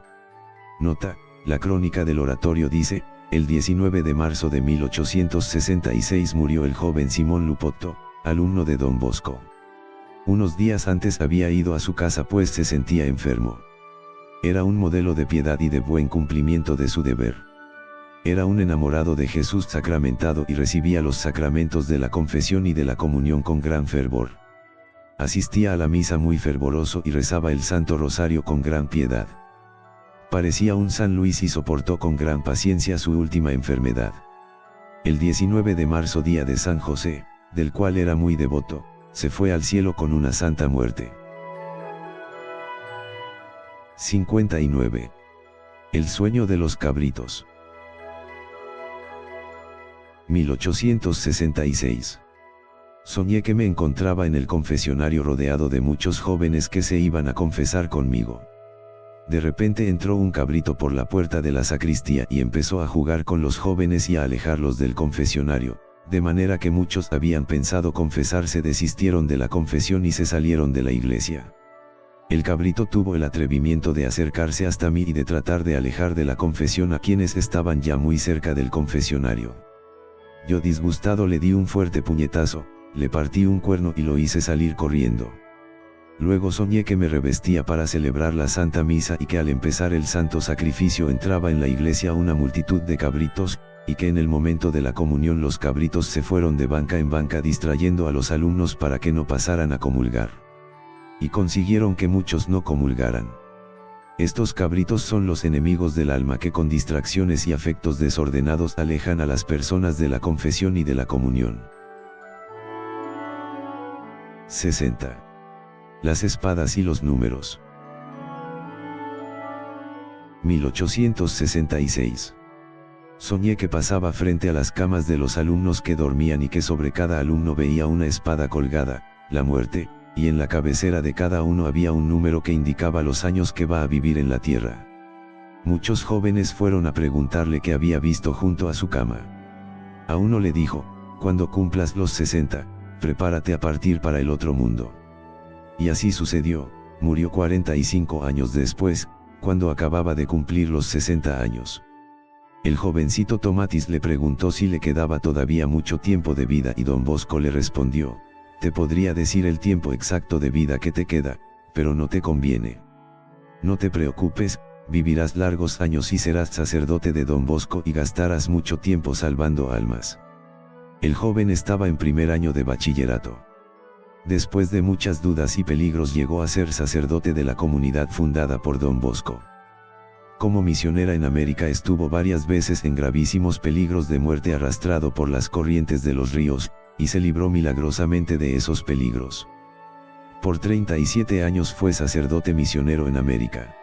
Nota: la crónica del oratorio dice: el 19 de marzo de 1866 murió el joven Simón Lupotto, alumno de don Bosco. Unos días antes había ido a su casa pues se sentía enfermo. Era un modelo de piedad y de buen cumplimiento de su deber. Era un enamorado de Jesús sacramentado y recibía los sacramentos de la confesión y de la comunión con gran fervor. Asistía a la misa muy fervoroso y rezaba el Santo Rosario con gran piedad. Parecía un San Luis y soportó con gran paciencia su última enfermedad. El 19 de marzo, día de San José, del cual era muy devoto, se fue al cielo con una santa muerte. 59. El sueño de los cabritos. 1866. Soñé que me encontraba en el confesionario rodeado de muchos jóvenes que se iban a confesar conmigo. De repente entró un cabrito por la puerta de la sacristía y empezó a jugar con los jóvenes y a alejarlos del confesionario, de manera que muchos habían pensado confesarse desistieron de la confesión y se salieron de la iglesia. El cabrito tuvo el atrevimiento de acercarse hasta mí y de tratar de alejar de la confesión a quienes estaban ya muy cerca del confesionario. Yo disgustado le di un fuerte puñetazo, le partí un cuerno y lo hice salir corriendo. Luego soñé que me revestía para celebrar la Santa Misa y que al empezar el santo sacrificio entraba en la iglesia una multitud de cabritos, y que en el momento de la comunión los cabritos se fueron de banca en banca distrayendo a los alumnos para que no pasaran a comulgar. Y consiguieron que muchos no comulgaran. Estos cabritos son los enemigos del alma que con distracciones y afectos desordenados alejan a las personas de la confesión y de la comunión. 60. Las espadas y los números. 1866. Soñé que pasaba frente a las camas de los alumnos que dormían y que sobre cada alumno veía una espada colgada, la muerte, y en la cabecera de cada uno había un número que indicaba los años que va a vivir en la tierra. Muchos jóvenes fueron a preguntarle qué había visto junto a su cama. A uno le dijo, cuando cumplas los 60, prepárate a partir para el otro mundo. Y así sucedió, murió 45 años después, cuando acababa de cumplir los 60 años. El jovencito Tomatis le preguntó si le quedaba todavía mucho tiempo de vida y don Bosco le respondió, te podría decir el tiempo exacto de vida que te queda, pero no te conviene. No te preocupes, vivirás largos años y serás sacerdote de don Bosco y gastarás mucho tiempo salvando almas. El joven estaba en primer año de bachillerato. Después de muchas dudas y peligros llegó a ser sacerdote de la comunidad fundada por don Bosco. Como misionera en América estuvo varias veces en gravísimos peligros de muerte arrastrado por las corrientes de los ríos, y se libró milagrosamente de esos peligros. Por 37 años fue sacerdote misionero en América.